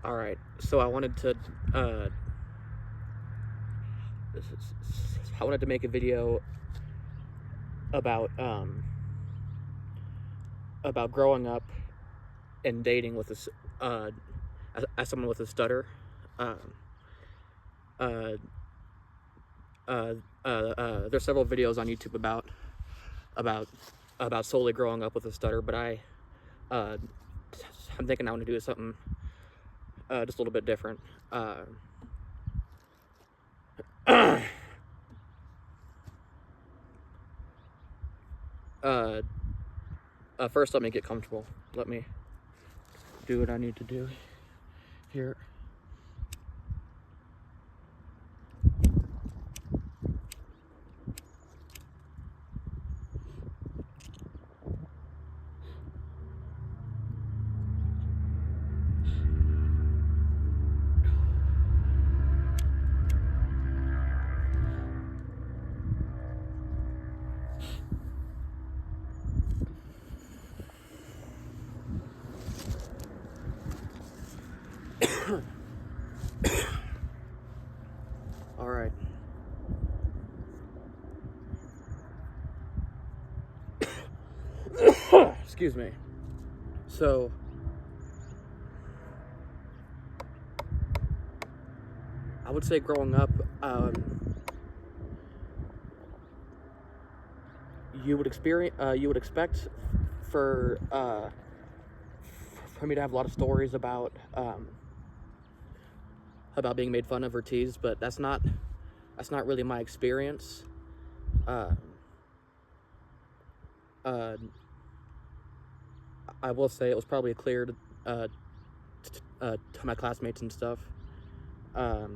Alright, so I wanted to make a video about growing up and dating with as someone with a stutter. Um, uh, there's several videos on YouTube about solely growing up with a stutter, but I'm thinking I want to do something just a little bit different. First, let me get comfortable. Let me do what I need to do here. All right. Excuse me. So, I would say growing up, you would expect for me to have a lot of stories about being made fun of or teased, but that's not really my experience. I will say it was probably clear to my classmates and stuff. But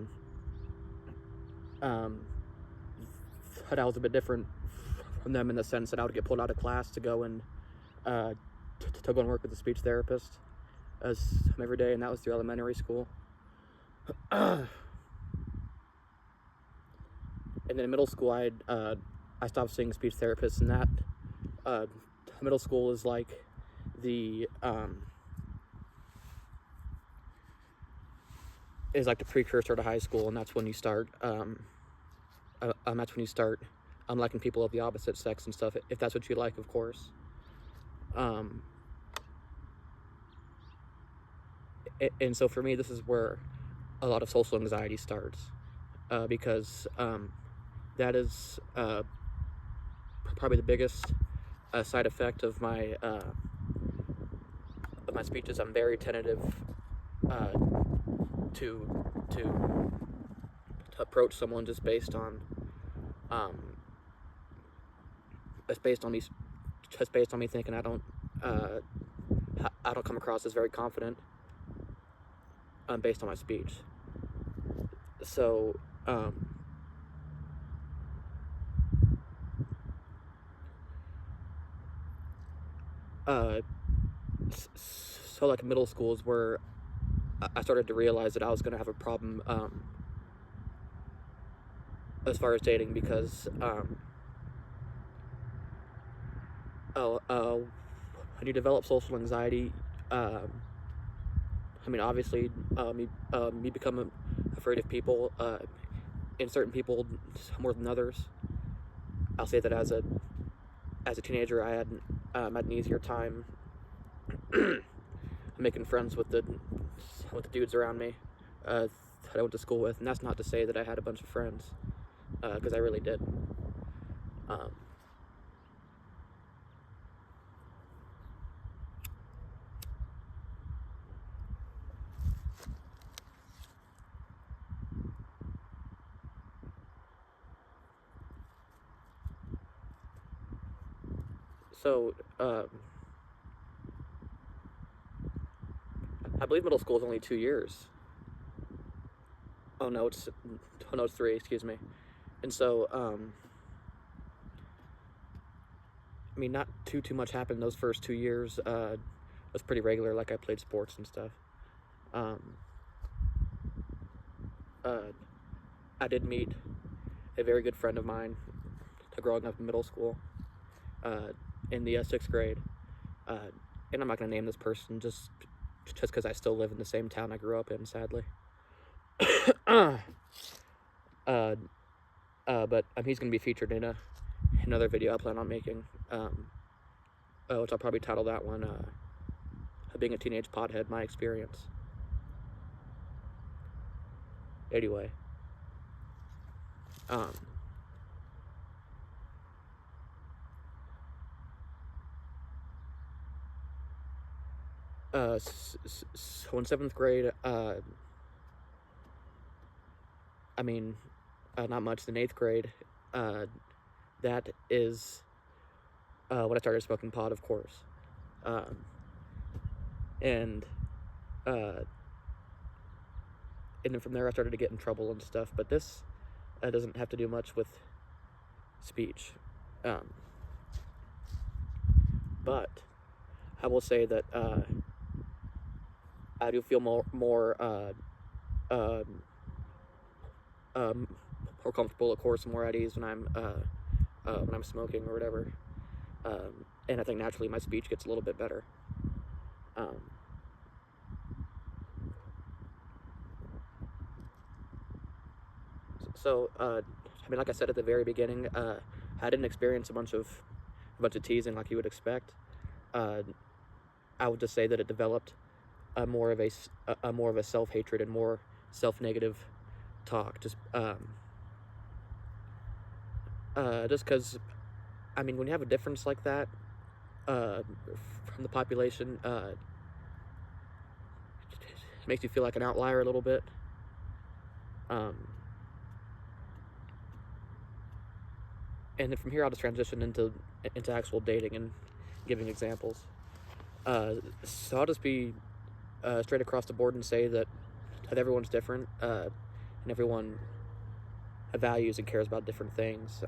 I was a bit different from them in the sense that I would get pulled out of class to go and work with a speech therapist every day, and that was through elementary school. And then in middle school, I stopped seeing speech therapists, and that middle school is like the precursor to high school, and that's when you start liking people of the opposite sex and stuff, if that's what you like, of course. And so for me, this is where a lot of social anxiety starts, because that is probably the biggest side effect of my speeches. I'm very tentative to approach someone just based on me thinking I don't come across as very confident based on my speech. So so like middle school is where I started to realize that I was going to have a problem as far as dating, because when you develop social anxiety, I mean, obviously, you become afraid of people, and certain people more than others. I'll say that as a teenager, I had an easier time making friends with the dudes around me that I went to school with, and that's not to say that I had a bunch of friends, because I really did. So, I believe middle school is only 2 years. Oh no, it's 3. Excuse me. And so, I mean, not too much happened those first 2 years. It was pretty regular. Like, I played sports and stuff. I did meet a very good friend of mine growing up in middle school, in the 6th grade. And I'm not going to name this person just just because I still live in the same town I grew up in, sadly. uh, but he's going to be featured in another video I plan on making, which I'll probably title that one, Being a Teenage Pothead, My Experience. Anyway, so in 7th grade, not much. In 8th grade, that is when I started smoking pot, of course. And then from there I started to get in trouble and stuff, but this doesn't have to do much with speech. But I will say that I do feel more comfortable, of course, more at ease when I'm smoking or whatever. And I think naturally my speech gets a little bit better. Like I said at the very beginning, I didn't experience a bunch of teasing like you would expect. I would just say that it developed more of a self-hatred and more self-negative talk. Just because, when you have a difference like that from the population, it makes you feel like an outlier a little bit. And then from here, I'll just transition into actual dating and giving examples. So I'll just be straight across the board and say that everyone's different, and everyone values and cares about different things.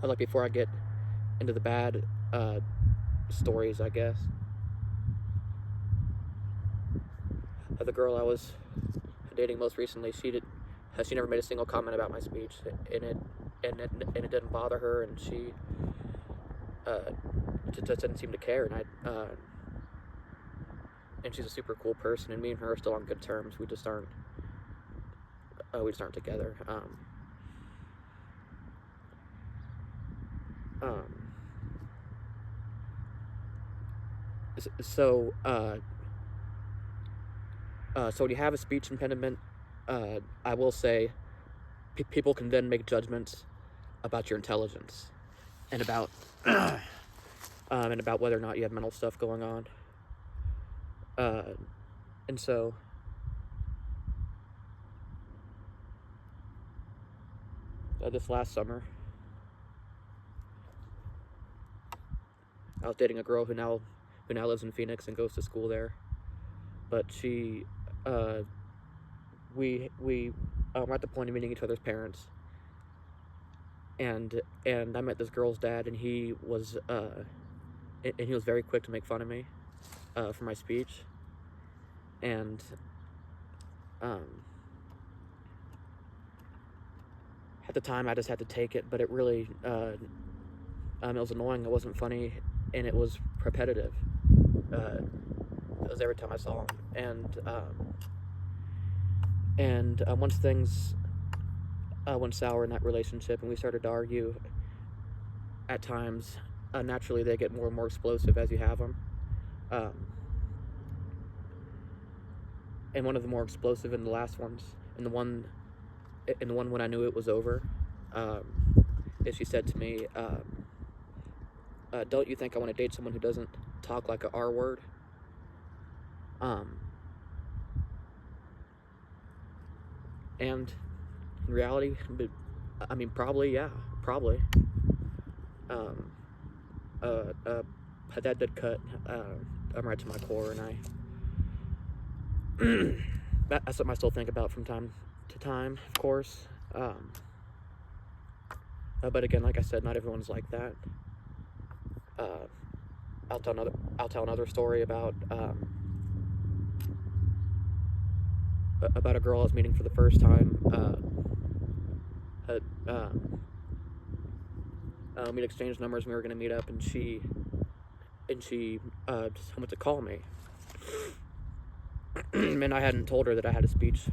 Like before I get into the bad stories, I guess. The girl I was dating most recently, she never made a single comment about my speech, and it didn't bother her, and she just didn't seem to care, and she's a super cool person, and me and her are still on good terms. We just aren't together. So when you have a speech impediment, I will say people can then make judgments about your intelligence and about whether or not you have mental stuff going on. And so this last summer, I was dating a girl who now lives in Phoenix and goes to school there. But she, we were at the point of meeting each other's parents, and I met this girl's dad, and he was very quick to make fun of me for my speech, and at the time I just had to take it, but it really it was annoying. It wasn't funny, and it was repetitive. It was every time I saw him, and once things went sour in that relationship, and we started to argue at times, naturally they get more and more explosive as you have them. And one of the more explosive in the last ones, and the one when I knew it was over, is she said to me, "Don't you think I want to date someone who doesn't talk like a R word?" And in reality, probably, yeah, probably. That did cut right to my core, and that's something I still think about from time to time, of course. But again, like I said, not everyone's like that. I'll tell another story about a girl I was meeting for the first time. We'd exchanged numbers, and we were going to meet up, and she and she just went to call me. And I hadn't told her that I had a speech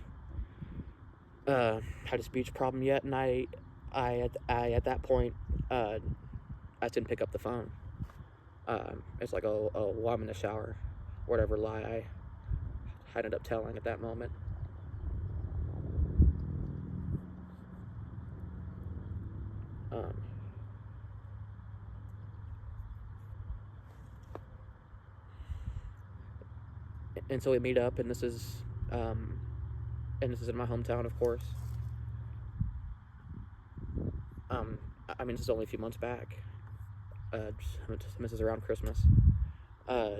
problem yet, and I at that point I didn't pick up the phone. It's like, oh, well, I'm in the shower, whatever lie I ended up telling at that moment. And so we meet up, and this is in my hometown, of course. I mean, this is only a few months back. This is around Christmas. I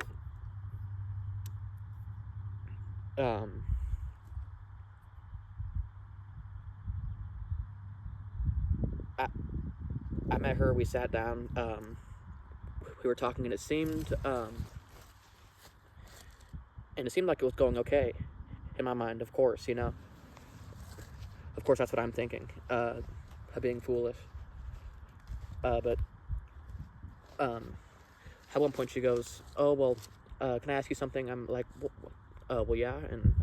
met her. We sat down. We were talking, and it seemed like it was going okay in my mind. Of course, you know. Of course, that's what I'm thinking. Of being foolish. But at one point she goes, "Oh, well, can I ask you something?" I'm like, well, yeah. And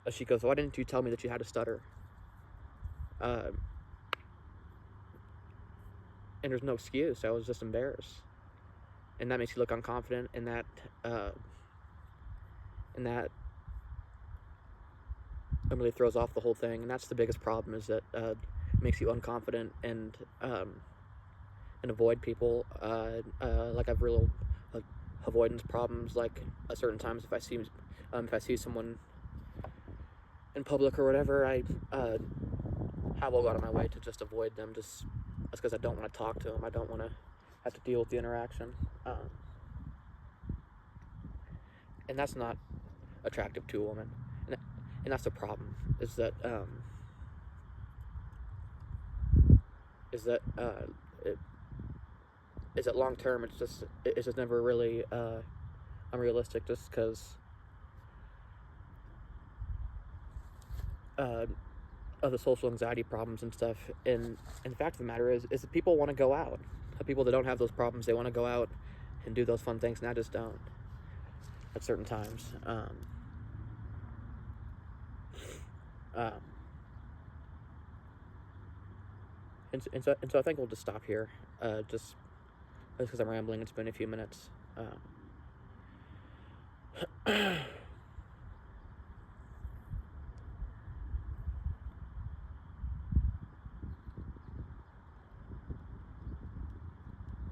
she goes, "Why didn't you tell me that you had a stutter?" And there's no excuse. I was just embarrassed, and that makes you look unconfident, and that really throws off the whole thing. And that's the biggest problem, is that it makes you unconfident and avoid people. Like, I've real avoidance problems. Like, at certain times, if I see someone in public or whatever, I will go out of my way to just avoid them, just because I don't want to talk to them. I don't want to have to deal with the interaction. And that's not attractive to a woman. And that's the problem, is that long term, it's just never really unrealistic, just because of the social anxiety problems and stuff. And the fact of the matter is that people want to go out. People that don't have those problems, they want to go out and do those fun things, and I just don't at certain times. And so I think we'll just stop here, just because I'm rambling. It's been a few minutes.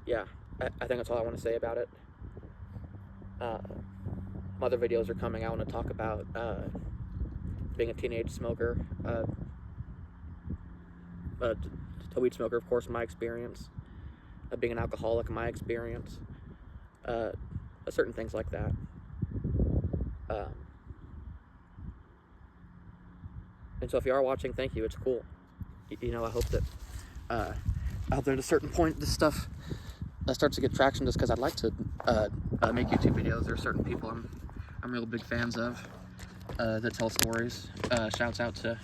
Yeah, I think that's all I want to say about it. Other videos are coming. I want to talk about being a teenage smoker, a weed smoker, of course, my experience, being an alcoholic, my experience, certain things like that. And so if you are watching, thank you. It's cool. You know, I hope that at a certain point, this stuff starts to get traction, just because I'd like to make YouTube videos. There are certain people I'm real big fans of that tell stories. Shouts out to,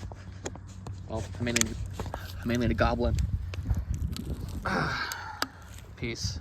well, mainly to Goblin. Peace.